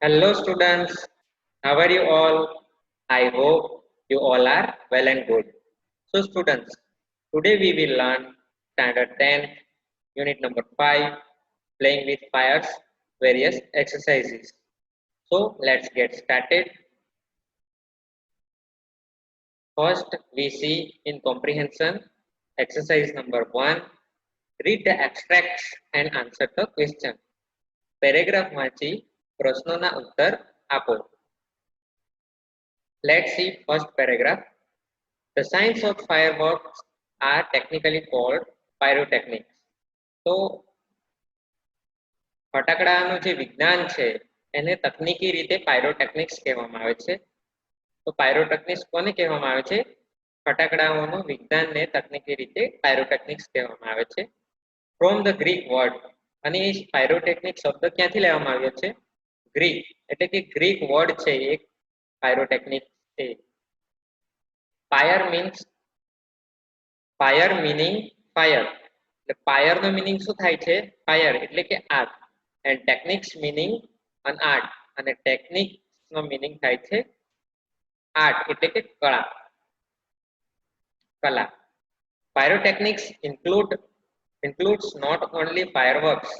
Hello students, how are you all? I hope you all are well and good. So students, today we will learn standard 10, unit number 5, playing with fires, various exercises. So let's get started. First, we see in comprehension, exercise number 1, read the abstracts and answer the question. Paragraph વાંચી પ્રશ્નોના ઉત્તર આપો. Let's see first paragraph. The science of fireworks are technically called pyrotechnics. તો ફટાકડાનું જે વિજ્ઞાન છે એને તકનીકી રીતે પાયરોટેકનિક્સ કહેવામાં આવે છે. તો પાયરોટેકનિક્સ કોને કહેવામાં આવે છે? ફટાકડાઓનું વિજ્ઞાનને તકનીકી રીતે પાયરોટેકનિક્સ કહેવામાં આવે છે. ફ્રોમ ધ ગ્રીક વર્ડ, અને એ પાયરોટેકનિક શબ્દ ક્યાંથી લેવામાં આવ્યો છે? ગ્રીક, એટલે કે ગ્રીક વર્ડ છે એક પાયરોટેકનિક છે. Fire means fire meaning fire, એટલે ફાયર નો મીનિંગ શું થાય છે? ફાયર એટલે કે આગ, and techniques meaning an art, અને ટેકનિક નો મીનિંગ થાય છે આર્ટ એટલે કે કળા. કલા. Pyrotechnics includes not only fireworks.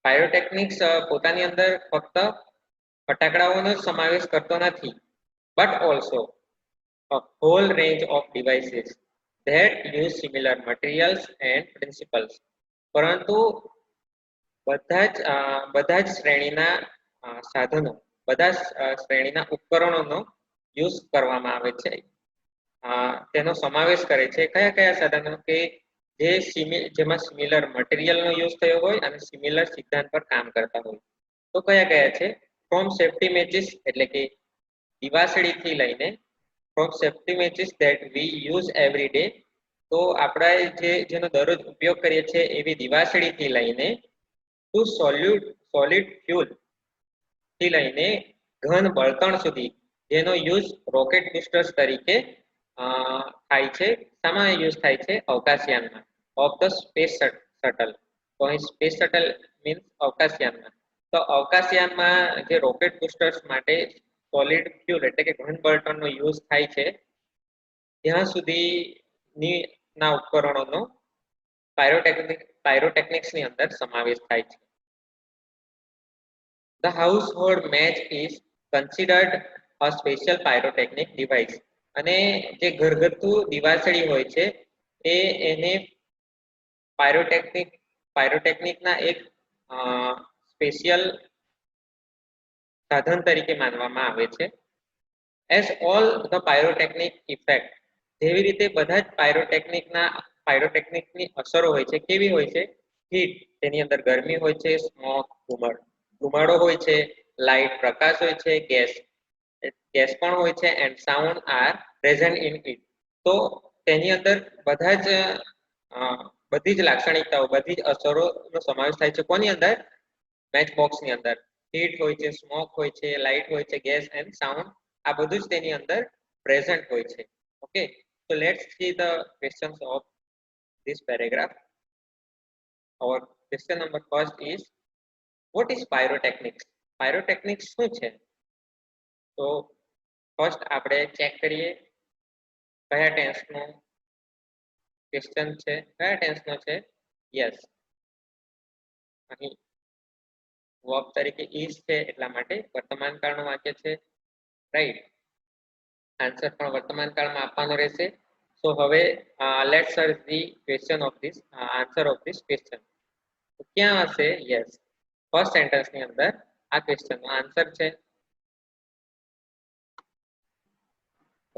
Pyrotechnics પોતાની અંદર ફક્ત ફટાકડાઓનો સમાવેશ કરતો નથી, but also a whole range of devices that use similar materials and principles. પરંતુ બધા જ શ્રેણીના સાધનો, બધા શ્રેણીના ઉપકરણોનો યુઝ કરવામાં આવે છે, તેનો સમાવેશ કરે છે. કયા કયા સાધનો? કે જેમાં સિમિલર મટીરિયલનો યુઝ થયો હોય અને સિમિલર સિદ્ધાંત પર કામ કરતા હોય. તો કયા કયા છે? ફ્રોમ સેફ્ટી મેચિસ, એટલે કે દિવાસળીથી લઈને, from safety matches that we use every day, તો આપણે જેનો દરરોજ ઉપયોગ કરીએ છીએ એવી દિવાસળીથી લઈને, ટુ સોલિડ ફ્યુલ થી લઈને ઘન બળતણ સુધી, જેનો યુઝ રોકેટ બુસ્ટર્સ તરીકે થાય છે. શામાં યુઝ થાય છે? અવકાશયાનમાં, ઓફ ધ સ્પેસ શટલ. તો અહીં સ્પેસ શટલ મીન્સ અવકાશયાનમાં. તો અવકાશયાનમાં જે રોકેટ બુસ્ટર્સ માટે સોલિડ ફ્યુલ એટલે કે ઘન બળતણનો યુઝ થાય છે, ત્યાં સુધીની ના ઉપકરણોનો પાયરોટેકનિક્સની અંદર સમાવેશ થાય છે. The household match is considered a special pyrotechnic device. અને જે ઘરગથ્થુ દિવાસળી હોય છે એને પાયરોટેકનિકના એક સ્પેશિયલ સાધન તરીકે માનવામાં આવે છે. As all the pyrotechnic effect, જેવી રીતે બધા જ પાયરોટેકનિકની અસરો હોય છે. કેવી હોય છે? હીટ, તેની અંદર ગરમી હોય છે. સ્મોક, ધુમાડો હોય છે. લાઇટ, પ્રકાશ હોય છે. ગેસ પણ હોય છે. And sound are present in it. તો તેની અંદર બધી જ લાક્ષણિકતાઓ, બધી જ અસરોનો સમાવેશ થાય છે. કોની અંદર? મેચ બોક્સની અંદર. હીટ હોય છે, સ્મોક હોય છે, લાઇટ હોય છે, ગેસ એન્ડ સાઉન્ડ, આ બધું જ તેની અંદર પ્રેઝન્ટ હોય છે. Okay, so let's see the questions of this paragraph. Our question number first is, what is pyrotechnics? Pyrotechnics શું છે? તો ફર્સ્ટ આપણે ચેક કરીએ કયા ટેન્સનો ક્વેશ્ચન છે. કયા ટેન્સનો છે? યસ, અહીં વર્બ તરીકે ઇઝ છે એટલા માટે વર્તમાન કાળનું વાક્ય છે, રાઈટ. આન્સર પણ વર્તમાન કાળમાં આપવાનો રહેશે. સો હવે let's search the question of this answer of this question. તો ક્યાં હશે? યસ, ફર્સ્ટ સેન્ટેન્સની અંદર આ ક્વેશ્ચનનો આન્સર છે.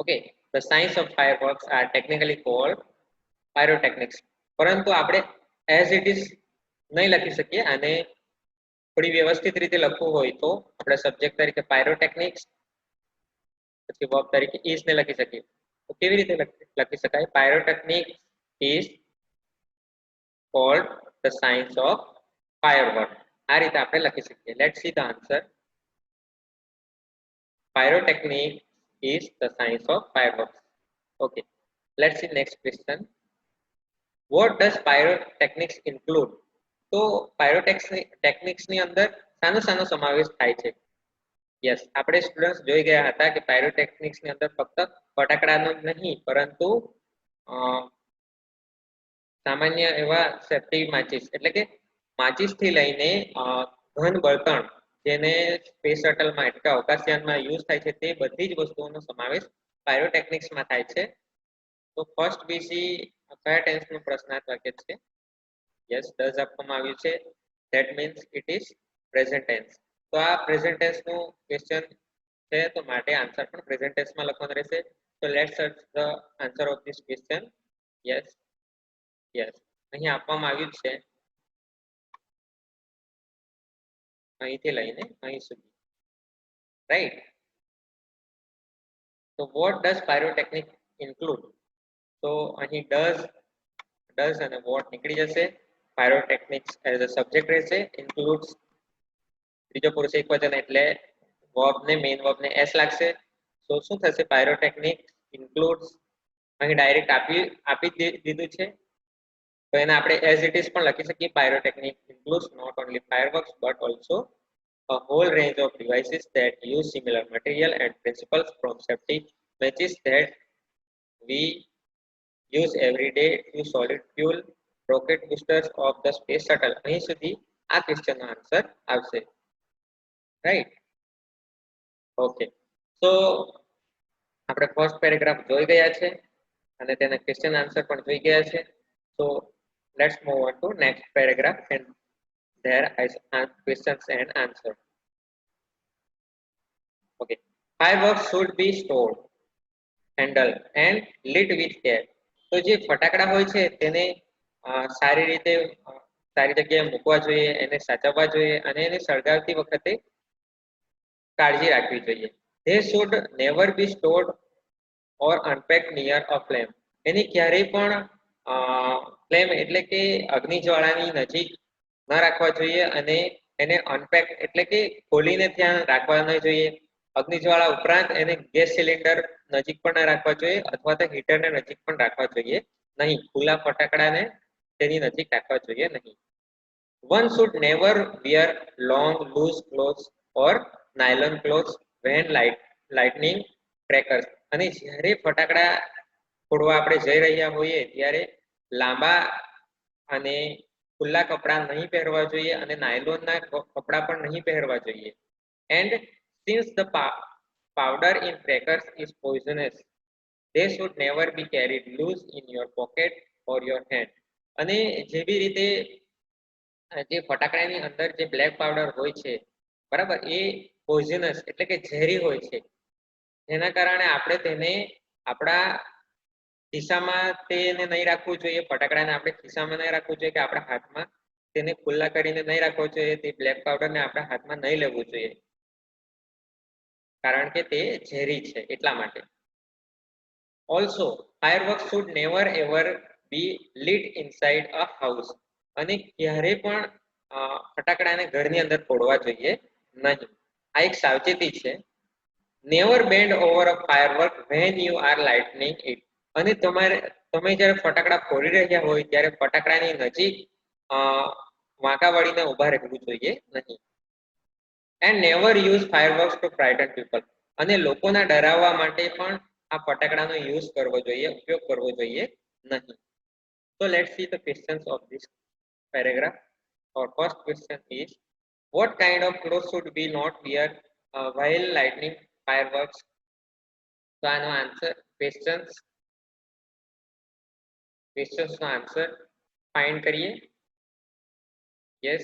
Okay, the science of fireworks are technically called pyrotechnics. પરંતુ આપણે એઝ ઇટ ઇઝ નહીં લખી શકીએ, અને થોડી વ્યવસ્થિત રીતે લખવું હોય તો આપણે સબ્જેક્ટ તરીકે પાયરોટેકનિક્સ, પછી વર્બ તરીકે ઇઝ ને લખી શકીએ. તો કેવી રીતે લખી શકાય? Pyrotechnics is called the science of firework. આ રીતે આપણે લખી શકીએ. Let's see the answer. Pyrotechnics is the science of fireworks. Okay, let's see next question. What does pyrotechnics include? તો પાયરોટેકનિક્સ ની અંદર શાનો સમાવેશ થાય છે? યસ, આપણે સ્ટુડન્ટ્સ જોઈ ગયા હતા કે પાયરોટેકનિક્સ ની અંદર ફક્ત ફટાકડાનો જ નહીં પરંતુ સામાન્ય એવા સેફ્ટી માચીસ એટલે કે માચીસ થી લઈને ઘન બળતણ જેને સ્પેસ શટલમાં એટલે કે અવકાશયાનમાં યુઝ થાય છે તે બધી જ વસ્તુઓનો સમાવેશ પાયરોટેકનિક્સમાં થાય છે. તો ફર્સ્ટ બીસી કયા ટેન્સનું પ્રશ્નાર્થ વાક્ય છે? યસ, ડઝ આપવામાં આવ્યું છે. That means it is present tense. તો આ પ્રેઝન્ટ ટેન્સનું ક્વેશ્ચન છે તો માટે આન્સર પણ પ્રેઝન્ટ ટેન્સમાં લખવાનો રહેશે. તો let's search the answer of this question. Yes, yes, અહીં આપવામાં આવ્યું છે અહીંથી લઈને અહીં સુધી, રાઈટ? તો વોટ ડઝ પાયરોટેકનિક ઇન્ક્લુડ? તો અહીં ડઝ અને વોટ નીકળી જશે. પાયરોટેકનિક્સ એઝ અ સબ્જેક્ટ રહેશે. ઇન્ક્લુડ્સ ત્રીજો પુરુષ એકવચન એટલે વર્બ ને મેઇન વર્બ ને એસ લાગશે. તો શું થશે? પાયરોટેકનિક ઇન્ક્લુડ્સ અહીં ડાયરેક્ટ આપી દીધું છે તો એને આપણે એઝ ઇટ ઇઝ પણ લખી શકીએ. Pyrotechnic includes not only fireworks but also a whole range of devices that use similar material and principles, from safety matches that we use every day to solid fuel rocket boosters of the space shuttle. અહીં સુધી આ ક્વેશ્ચનનો answer આવશે, right? Okay, સો આપણે first paragraph જોઈ ગયા છે અને તેના ક્વેશ્ચન આન્સર પણ જોઈ ગયા છે. So let's move on two next paragraph and there are questions and answer. Okay, fireworks should be stored, handled and lit with care. તો જે ફટાકડા હોય છે તેને સારી રીતે સારી જગ્યાએ મૂકવા જોઈએ, એને સાચવવા જોઈએ અને એને સળગાવતી વખતે કાળજી રાખવી જોઈએ. They should never be stored or unpacked near a flame. એની ક્યારેય પણ ફ્લેમ એટલે કે અગ્નિ જ્વાળાની નજીક ન રાખવા જોઈએ અને એને અનપેક એટલે કે ખોલીને ત્યાં રાખવા ન જોઈએ. અગ્નિજ્વાળા ઉપરાંત એને ગેસ સિલિન્ડર નજીક પણ ના રાખવા જોઈએ અથવા તો હીટરને નજીક પણ રાખવા જોઈએ નહીં. ખુલ્લા ફટાકડાને તેની નજીક રાખવા જોઈએ નહીં. One should never wear long loose clothes or nylon clothes when lightning crackers. અને જ્યારે ફટાકડા ફોડવા આપણે જઈ રહ્યા હોઈએ ત્યારે લાંબા અને ખુલ્લા કપડા નહીં પહેરવા જોઈએ અને નાયલોનના કપડા પણ નહીં પહેરવા જોઈએ. And since the powder in crackers is poisonous, they should never be carried loose in your pocket or your hand. અને જેવી રીતે જે ફટાકડાની અંદર જે બ્લેક પાવડર હોય છે બરાબર, એ પોઈઝનસ એટલે કે ઝેરી હોય છે, જેના કારણે આપણે તેને આપણા ખિસ્સામાં તેને નહીં રાખવું જોઈએ. ફટાકડાને આપણે ખિસ્સામાં નહીં રાખવું જોઈએ કે આપણા હાથમાં તેને ખુલ્લા કરીને નહીં રાખવો જોઈએ. તે બ્લેક પાવડરને આપણા હાથમાં નહીં લેવું જોઈએ કારણ કે તે ઝેરી છે એટલા માટે. Also fireworks should never ever be lit inside a house. અને ક્યારે પણ ફટાકડાને ઘરની અંદર ફોડવા જોઈએ નહીં. આ એક સાવચેતી છે. Never band over a firework when you are lightning it. અને તમે જ્યારે ફટાકડા ફોડી રહ્યા હોય ત્યારે ફટાકડાની નજીક વાંકા વળીને ઊભા રહેવું જોઈએ નહીં. And never use fireworks to frighten people. અને લોકોને ડરાવવા માટે પણ આ ફટાકડાનો યુઝ કરવો જોઈએ, ઉપયોગ કરવો જોઈએ નહીં. So let's see the questions of this paragraph. Our first question is, what kind of clothes should we not wear while lighting fireworks? So આનો આન્સર questions નો આન્સર ફાઇન્ડ કરીએ. યસ,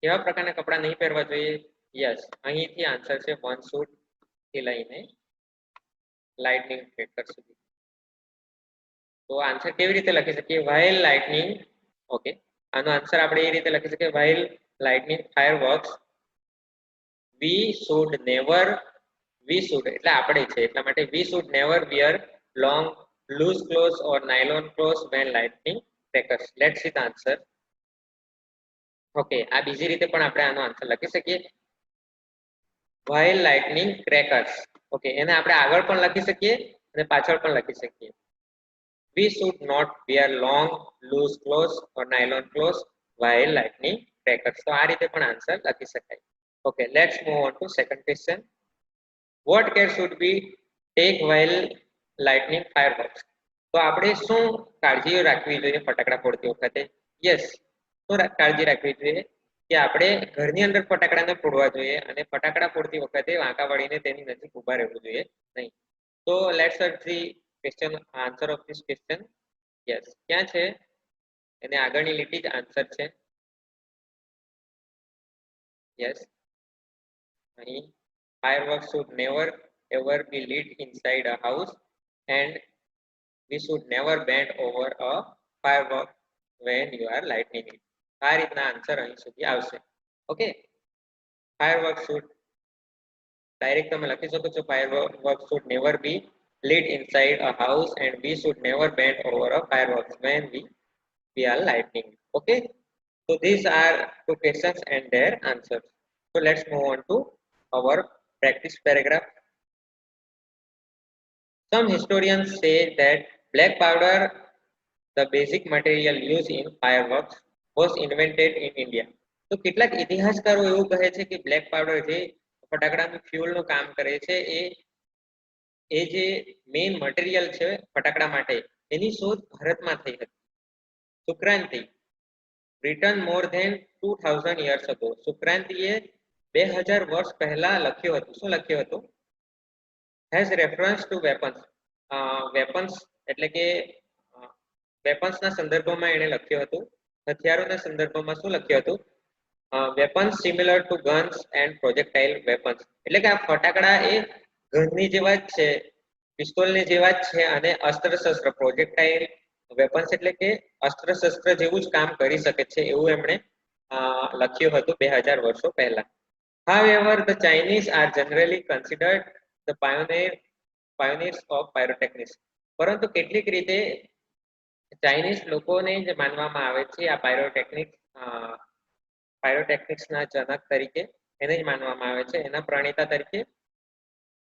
કેવા પ્રકારના કપડા નહીં પહેરવા જોઈએ? યસ, અહીંથી આન્સર છે વન શૂટ થી લઈને લાઇટનિંગ ક્રેકર સુધી. તો આન્સર કેવી રીતે લખી શકીએ? while lightning. ઓકે, આનો આન્સર આપણે એ રીતે લખી શકીએ while lightning fireworks we should એટલે આપણે છે એટલા માટે we should never wear long loose clothes or nylon clothes when lighting crackers. Let's see the answer. Okay, આ બીજી રીતે પણ આપણે આનો આન્સર લખી શકીએ while lightning crackers. ઓકે, એને આપણે આગળ પણ લખી શકીએ અને પાછળ પણ લખી શકીએ. We should not wear long loose clothes or nylon clothes while lighting crackers. તો આ રીતે પણ આન્સર લખી શકાય. Okay, let's move on to second question. What care should be take while lightning fireworks? તો આપણે શું કાળજીઓ રાખવી જોઈએ ફટાકડા ફોડતી વખતે? યસ, શું કાળજી રાખવી જોઈએ કે આપણે ઘરની અંદર ફટાકડા ન ફોડવા જોઈએ અને ફટાકડા ફોડતી વખતે વાંકા વળીને તેની નજીક ઊભા રહેવું જોઈએ નહીં. તો let's search the question, answer of this question. Yes, ક્યાં છે? એને આગળની લીટી જ આન્સર છે. યસ, અહીં fireworks should never ever be lit inside a house and we should never bend over a firework when you are lighting it. આ રીતના આન્સર અહીં સુધી આવશે. ઓકે, fireworks should ડાયરેક્ટ તમે લખી શકો છો fireworks should never be lit inside a house and we should never bend over a fireworks when we are lighting it. Okay, so these are two questions and their answers. So let's move on to our practice paragraph. Some historians say that black powder, the basic material used in fireworks, was invented in India. તો કેટલાક ઇતિહાસકારો એવું કહે છે કે black powder જે ફટાકડાનું ફ્યુઅલનું કામ કરે છે એ જે મેઇન મટીરિયલ છે ફટાકડા માટે એની શોધ ભારતમાં થઈ હતી. Sukranti written more than 2000 years ago. સુક્રાંતિએ 2000 વર્ષ પહેલા લખ્યું હતું. શું લખ્યું હતું? has reference to weapons. Weapons એટલે કે વેપન્સના સંદર્ભમાં એણે લખ્યું હતું. હથિયારોના સંદર્ભમાં શું લખ્યું હતું? Weapons similar to guns and projectile weapons. એટલે કે આ ફટાકડા એ ગનની જેવા જ છે, પિસ્તોલની જેવા જ છે અને અસ્ત્ર શસ્ત્ર પ્રોજેક્ટાઇલ વેપન્સ એટલે કે અસ્ત્ર શસ્ત્ર જેવું જ કામ કરી શકે છે એવું એમણે લખ્યું હતું 2000 વર્ષો પહેલા. However, the Chinese are generally considered the pioneers of pyrotechnics. પરંતુ કેટલીક રીતે ચાઇનીઝ લોકોને જ માનવામાં આવે છે આ પાયરોટેકનિક્સના જનક તરીકે, એને જ માનવામાં આવે છે, એના પ્રણેતા તરીકે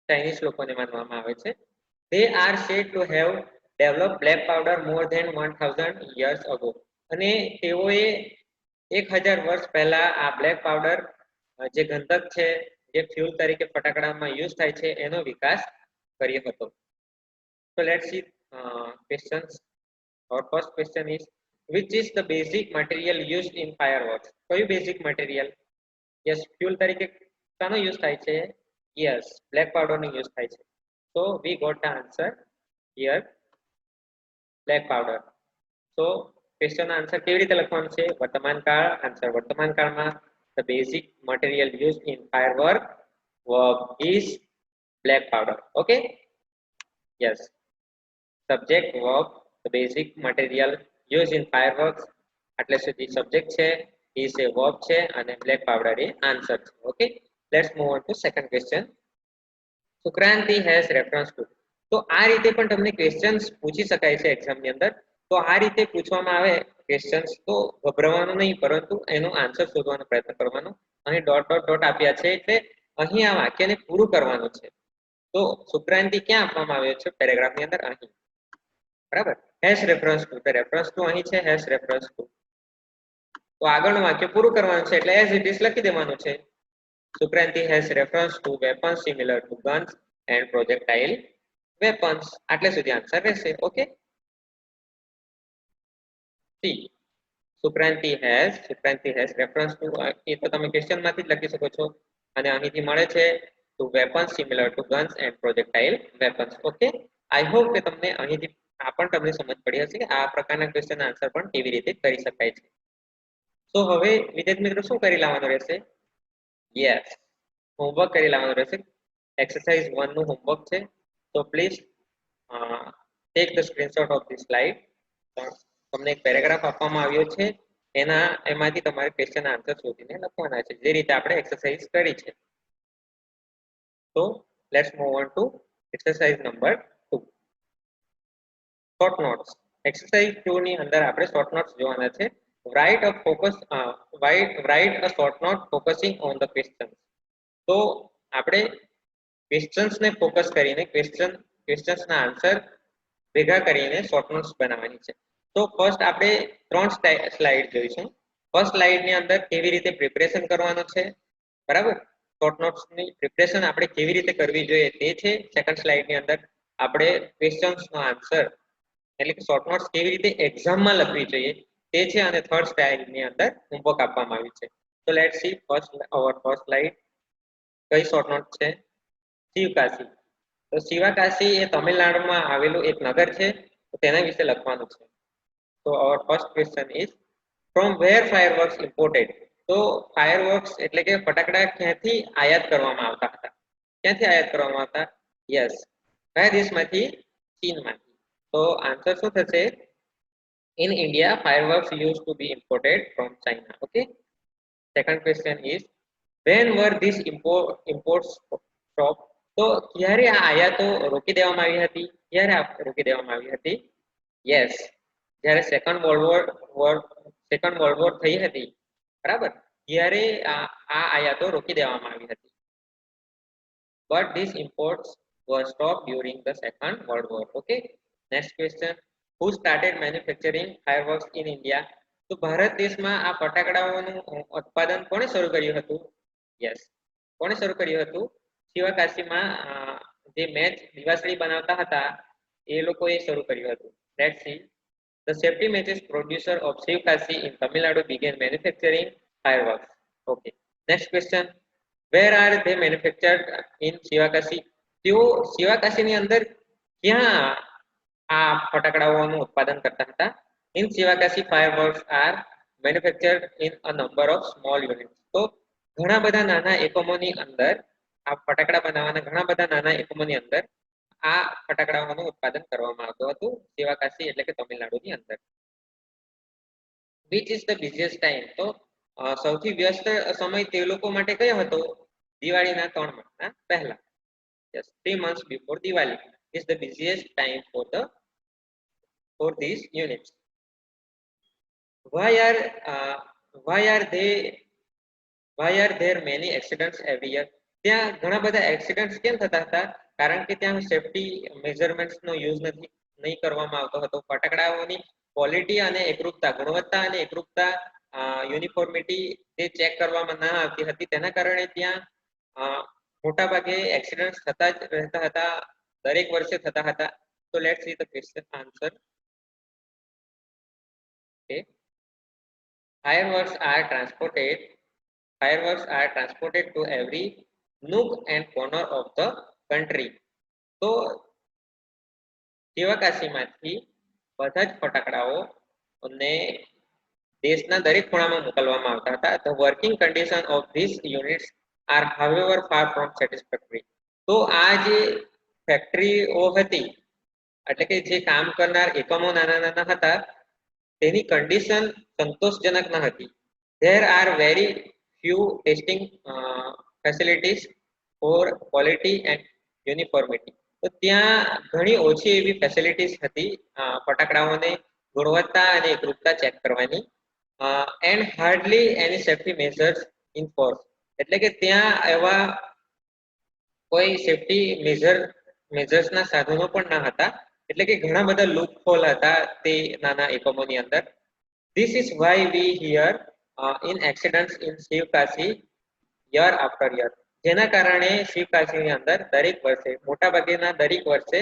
ચાઇનીઝ લોકોને માનવામાં આવે છે. They are said to have developed black powder more than 1000 years ago. અને તેઓએ 1000 વર્ષ પહેલા આ બ્લેક પાવડર જે ગંધક છે, જે ફ્યુલ તરીકે ફટાકડામાં યુઝ થાય છે, એનો વિકાસ કર્યો હતો. So let's see questions. Our first question is, which is the basic material used in fireworks? કયું basic material? Yes, fuel તરીકે શાનો યુઝ થાય છે? Yes, black powder નો યુઝ થાય છે. So we got the answer here, black powder. So question answer કેવી રીતે લખવાનું છે? વર્તમાન કાળ, આન્સર વર્તમાન કાળમાં the basic material used in firework verb is black powder. Okay, yes, subject verb the basic material used in fireworks એટલે સુધી સબ્જેક્ટ છે, is a verb છે અને black powder એ આન્સર છે. Okay, let's move on to second question. Sukranti has reference to. તો આ રીતે પણ તમને ક્વેશ્ચન્સ પૂછી શકાય છે એક્ઝામની અંદર. તો આ રીતે પૂછવામાં આવે ક્વેશ્ચન્સ તો ગભરાવાનું નહીં, પરંતુ એનો આન્સર શોધવાનો પ્રયત્ન કરવાનો. અહીં ડોટ ડોટ ડોટ આપ્યા છે એટલે અહીં આ વાક્યને પૂરું કરવાનું છે. તો સુક્રાંતિ ક્યાં આપવામાં આવ્યો છે પેરેગ્રાફની અંદર? અહીં, બરાબર. હેઝ રેફરન્સ ટુ, તો રેફરન્સ ટુ અહીં છે, હેઝ રેફરન્સ ટુ. તો આગળનું વાક્ય પૂરું કરવાનું છે એટલે એઝ ઇટ ઇઝ લખી દેવાનું છે. Sukraniti has reference to weapons similar to guns and projectile weapons. આટલે સુધી આન્સર રહેશે. Okay, C Sukraniti has reference to, એ તો તમે ક્વેશ્ચનમાંથી જ લખી શકો છો અને અહીંથી મળે છે to weapons similar to guns and projectile weapons. Okay, I hope કે તમને અહીંથી આ પણ તમને સમજ પડી હશે કે આ પ્રકારના ક્વેશ્ચન આન્સર પણ કેવી રીતે કરી શકાય છે. તો હવે વિદ્યાર્થી મિત્રો શું કરી લાવવાનું રહેશે? યસ, હોમવર્ક કરી લાવવાનું રહેશે. એક્સરસાઇઝ 1 નું હોમવર્ક છે. તો please take the screenshot of the slide. તમને એક પેરેગ્રાફ આપવામાં આવ્યો છે, એમાંથી તમારે ક્વેશ્ચન આન્સર શોધીને લખવાના છે, જે રીતે આપણે એક્સરસાઇઝ કરી છે. તો let's move on two exercise number 2, short notes. Exercise 2 ની અંદર આપણે શોર્ટ નોટ્સ જોવાના છે. write a short note focusing on the questions. તો આપણે ક્વેશ્ચન્સ ને ફોકસ કરીને ક્વેશ્ચન્સ ના આન્સર ભેગા કરીને શોર્ટ નોટ્સ બનાવવાની છે. તો ફર્સ્ટ આપણે 3 સ્લાઇડ જોઈશું. ફર્સ્ટ સ્લાઇડ ની અંદર કેવી રીતે પ્રિપેરેશન કરવાનું છે, બરાબર. શોર્ટ નોટ્સની પ્રિપરેશન આપણે કેવી રીતે કરવી જોઈએ તે છે સેકન્ડ સ્લાઇડની અંદર આપણે ક્વેશ્ચન્સનો આન્સર એટલે કે શોર્ટ નોટ્સ કેવી રીતે એક્ઝામમાં લખવી જોઈએ તે છે અને થર્ડ સ્લાઇડની અંદર હોમવર્ક આપવામાં આવ્યું છે. તો લેટ્સ સી ફર્સ્ટ સ્લાઇડ કઈ શોર્ટ નોટ છે શિવકાશી. તો શિવકાશી એ તમિલનાડુમાં આવેલું એક નગર છે તો તેના વિશે લખવાનું છે. તો our first question is from where fireworks imported. તો ફાયરવર્ક્સ એટલે કે ફટાકડા ક્યાંથી આયાત કરવામાં આવતા હતા ક્યાંથી આયાત કરવામાં આવતા યસ કયા દેશમાંથી ચીનમાંથી. તો આન્સર શું થશે in India fireworks used to be imported from China. Okay, second question is when were these imports stopped. તો ક્યારે આ આયાતો રોકી દેવામાં આવી હતી ક્યારે રોકી દેવામાં આવી હતી યસ જ્યારે સેકન્ડ વર્લ્ડ વોર થઈ હતી બરાબર ત્યારે આ આયાતો રોકી દેવામાં આવી હતી. but these imports were stopped during the second world war. Okay, next question who started manufacturing fireworks in India. તો ભારત દેશમાં આ ફટાકડાઓનું ઉત્પાદન કોણે શરૂ કર્યું હતું યસ કોણે શરૂ કર્યું હતું શિવકાશીમાં જે મેચ દિવાસળી બનાવતા હતા એ લોકોએ શરૂ કર્યું હતું. Let's see the safety matches producer of Shivkashi in Tamil Nadu began manufacturing fireworks. Okay, next question where are they manufactured in Shivakashi. તેઓ શિવકાશીની અંદર ક્યાં આ ફટાકડાઓનું ઉત્પાદન કરતા હતા in Shivakashi fireworks are manufactured in a number of small units. તો ઘણા બધા નાના એકમોની અંદર આ ફટાકડા બનાવવાના ઘણા બધા નાના એકમોની અંદર આ ફટાકડાઓનું ઉત્પાદન કરવામાં આવતું હતું શિવકાશી એટલે કે તમિલનાડુની અંદર. which is the busiest time. તો સૌથી વ્યસ્ત સમય તે લોકો માટે કયો હતો દિવાળીના 3 મહિના પહેલા yes 3 months before Diwali is the busiest time for these units. why are there many accidents every year. ત્યાં ઘણા બધા એક્સિડન્ટ્સ કેમ થતા હતા કારણ કે ત્યાં સેફટી મેઝરમેન્ટ્સનો યુઝ નહીં કરવામાં આવતો હતો. ફટાકડાઓની ક્વોલિટી અને એકરૂપતા ગુણવત્તા અને એકરૂપતા યુનિફોર્મિટી જે ચેક કરવામાં ના આવતી હતી તેના કારણે ત્યાં મોટા ભાગે એક્સિડન્ટ્સ થતા જ રહેતા હતા દરેક વર્ષે થતા હતા. તો let's see the question answer. Okay fireworks are transported to every nook and corner of the country. તો શિવકાશીમાંથી બધા જ ફટાકડાઓ અને દેશના દરેક ખૂણામાં મોકલવામાં આવતા હતા. the working condition of these units are however far from satisfactory. તો આ જે ફેક્ટરીઓ હતી એટલે કે જે કામ કરનાર એકમો નાના નાના હતા તેની કન્ડિશન સંતોષજનક ન હતી. there are very few testing facilities for quality and uniformity. તો ત્યાં ઘણી ઓછી એવી ફેસિલિટીઝ હતી ફટાકડાઓને ગુણવત્તા અને એકરૂપતા ચેક કરવાની. and hardly any safety measures in force. એટલે કે ત્યાં એવા કોઈ સેફટી મેજર્સના સાધનો પણ ન હતા એટલે કે ઘણા બધા લૂપ હોલ હતા તે નાના એકમોની અંદર. this is why we hear in accidents in Shivkashi year after year. જેના કારણે શિવકાશીની અંદર દરેક વર્ષે મોટા ભાગના દરેક વર્ષે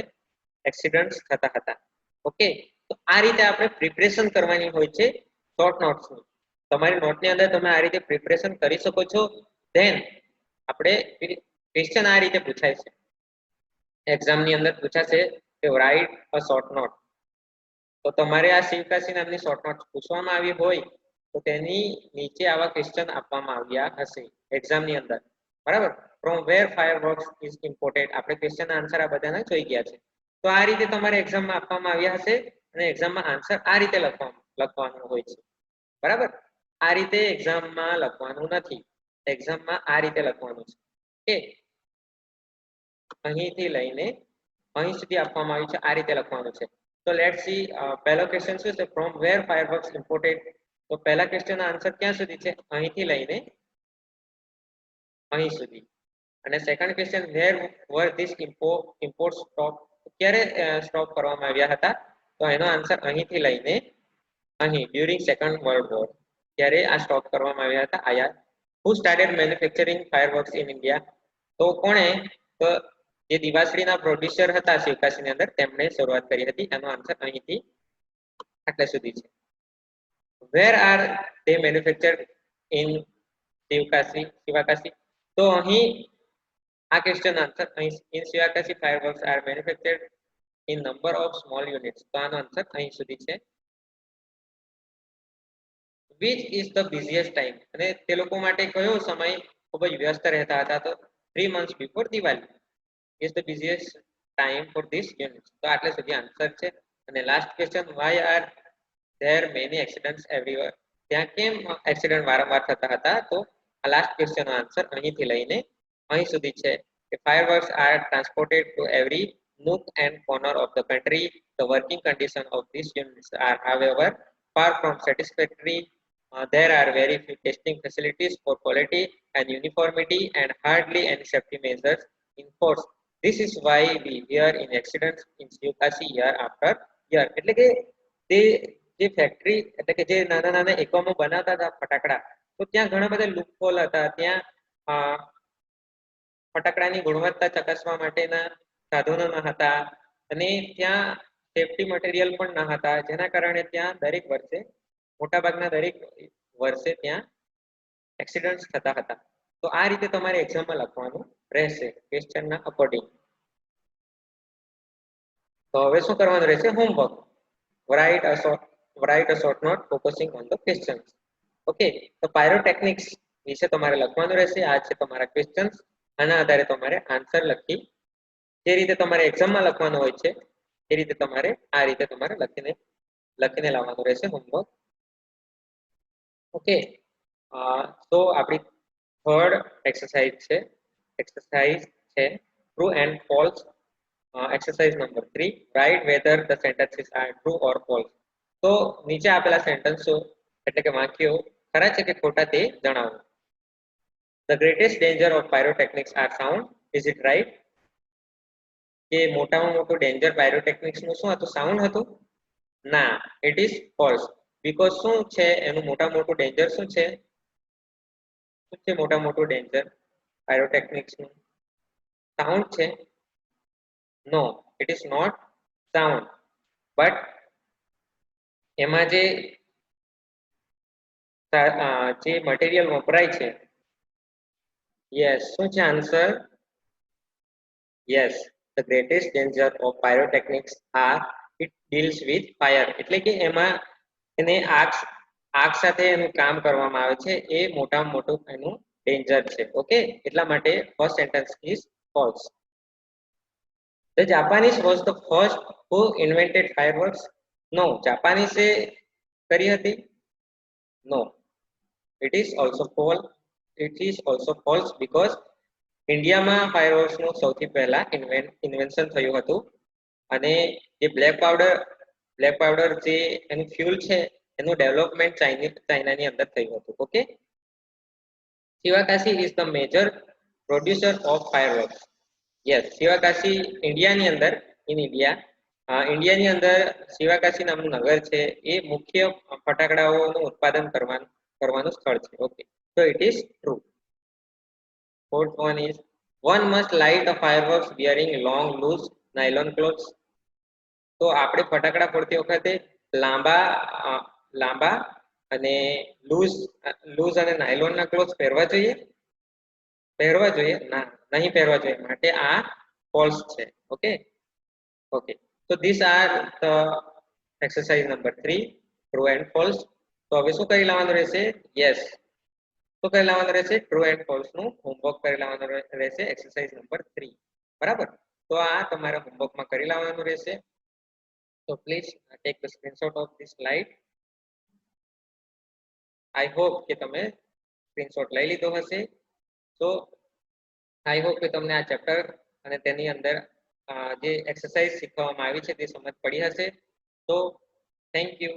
એક્સિડન્ટ્સ થતા હતા. ઓકે તો આ રીતે આપણે પ્રિપરેશન કરવાની હોય છે શોર્ટ નોટ્સની. તમારી નોટની અંદર તમે આ રીતે પ્રિપરેશન કરી શકો છો. ધેન આપણે ક્વેશ્ચન આ રીતે પૂછાય છે એક્ઝામની અંદર પૂછાશે કે રાઇટ અ શોર્ટ નોટ. તો તમારે આ શિવકાશી નામની શોર્ટ નોટ પૂછવામાં આવી હોય તો તેની નીચે આવા ક્વેશ્ચન આપવામાં આવ્યા હશે એક્ઝામની અંદર બરાબર. From where fireworks is imported આપણે ક્વેશ્ચન આન્સર આ બધાના જોઈ ગયા છે. તો આ રીતે તમારે એક્ઝામમાં આપવામાં આવ્યા હશે અને એક્ઝામમાં આન્સર આ રીતે લખવાનું હોય છે બરાબર. આ રીતે એક્ઝામમાં લખવાનું નથી એક્ઝામમાં આ રીતે લખવાનું છે. ઓકે અહીંથી લઈને અહીં સુધી આપવામાં આવ્યું છે આ રીતે લખવાનું છે. તો લેટ્સ સી પહેલો ક્વેશ્ચન શું છે ફ્રોમ વેર ફાયરવર્ક્સ ઇમ્પોર્ટેડ. તો પહેલા ક્વેશ્ચનનો આન્સર ક્યાં સુધી છે અહીંથી લઈને અહીં સુધી. અને second question where were this import stop ક્યારે સ્ટોપ કરવામાં આવ્યા હતા તો એનો આન્સર અહીંથી લઈને અહીં ડ્યુરિંગ સેકન્ડ વર્લ્ડ વોર ત્યારે આ સ્ટોપ કરવામાં આવ્યા હતા આયાત who started manufacturing fireworks in India? તો કોણે તો જે દિવાસળીના પ્રોડ્યુસર હતા શિવકાશીની અંદર તેમણે શરૂઆત કરી હતી. એનો આન્સર અહીંથી આટલા સુધી છે. Where are they manufactured in Shivakashi? તો અહીં આ ક્વેશ્ચન આન્સર અહીં in Shivakashi fireworks are manufactured in number of small units. તો આનો આન્સર અહીં સુધી છે. which is the busiest time? અને તે લોકો માટે કયો સમય ખૂબ જ વ્યસ્ત રહેતા હતા? તો 3 months before Diwali is the busiest time for this unit. તો આટલે સુધી આન્સર છે. અને last question, why are there many accidents everywhere? ત્યાં કેમ એક્સિડન્ટ વારંવાર થતા હતા? તો આ લાસ્ટ ક્વેશ્ચન નો આન્સર અહીંથી લઈને અહીં સુધી છે કે fireworks are transported to every nook and corner of the country. The working condition of these units are however far from satisfactory. There are very few testing facilities for quality and uniformity and hardly any safety measures in force. This is why we hear in accidents in Shivakashi year after year. એટલે કે તે જે factory એટલે કે જે નાના નાના એકમો બનાવતા હતા ફટાકડા, તો ત્યાં ઘણા બધા લૂપહોલ હતા. ત્યાં ફટાકડાની ગુણવત્તા ચકાસવા માટેના સાધનો ન હતા અને ત્યાં સેફટી મટીરિયલ પણ ન હતા, જેના કારણે ત્યાં દરેક વર્ષે મોટાભાગના દરેક વર્ષે ત્યાં એક્સિડન્ટ્સ થતા હતા. તો આ રીતે તમારે એક્ઝામમાં લખવાનું રહેશે ક્વેશ્ચનના અકોર્ડિંગ. તો હવે શું કરવાનું રહેશે? Homework. write a short note focusing on the questions. Okay, તો પાયરોટેકનિક્સ વિશે તમારે લખવાનું રહેશે. આ છે તમારા ક્વેશ્ચન્સ. આના આધારે તમારે આન્સર લખી જે રીતે તમારે એક્ઝામમાં લખવાનું હોય છે એ રીતે તમારે આ રીતે તમારે લખીને લાવવાનું રહેશે હોમવર્ક. ઓકે, તો આપણી થર્ડ એક્સરસાઇઝ છે true and false. Exercise number 3, write whether the sentences are true or false. તો નીચે આપેલા સેન્ટેન્સો એટલે કે વાક્યો ખરા છે કે ખોટા તે જણાવો. The greatest danger of pyrotechnics are sound. Is it right? કે મોટામાં મોટું ડેન્જર પાયરોટેકનિક્સ નું શું હતું? સાઉન્ડ હતું? ના, it is false. because શું છે એનું મોટામાં મોટું ડેન્જર શું છે? શું છે મોટામાં મોટું ડેન્જર પાયરોટેકનિક્સ નું? સાઉન્ડ છે? No, it is not sound. but એમાં જે મટીરિયલ વપરાય છે, yes, શું છે answer? yes, the greatest danger of pyrotechnics are it deals with fire. એટલે કે એમાં એને આગ સાથે એનું કામ કરવામાં આવે છે, એ મોટામાં મોટું એનું ડેન્જર છે. ઓકે, એટલા માટે first sentence is false. The Japanese was the first who invented fireworks. No, જાપાનીસે કરી હતી? No, it is also false because ઇન્ડિયામાં ફાયરવર્ક્સ નું સૌથી પહેલા ઇન્વેન્શન થયું હતું અને જે બ્લેક પાવડર જે એનું ફ્યુલ છે એનું ડેવલપમેન્ટ ચાઇનાની અંદર થયું હતું. Okay, Sivakasi is the major producer of fireworks. Yes, Sivakasi ઇન્ડિયાની અંદર ઇન્ડિયાની અંદર શિવાકાશી નામનું નગર છે, એ મુખ્ય ફટાકડાઓનું ઉત્પાદન કરવાનું સ્થળ છે. Okay, so it is true. Fourth one is, one must light a fireworks wearing long loose nylon clothes. તો આપણે ફટાકડા ફોડતી વખતે લાંબા અને લૂઝ અને નાયલોનના ક્લોથ્સ પહેરવા જોઈએ? ના, નહીં પહેરવા જોઈએ. માટે આ ફોલ્સ છે. Okay, so these are the exercise number 3, true and false. તો હવે શું કરી લાવવાનું રહેશે? યસ, શું કરી લાવવાનું રહેશે? ટ્રુ એન્ડ ફોલ્સ નું હોમવર્ક કરી લાવવાનું રહેશે એક્સરસાઇઝ નંબર 3. બરાબર, તો આ તમારે હોમવર્કમાં કરી લાવવાનું રહેશે. So please take the screenshot of this slide. I hope કે તમે સ્ક્રીનશોટ લઈ લીધો હશે. So I hope કે તમને આ ચેપ્ટર અને તેની અંદર જે એક્સરસાઇઝ શીખવવામાં આવી છે તે સમજ પડી હશે. તો થેન્ક યુ.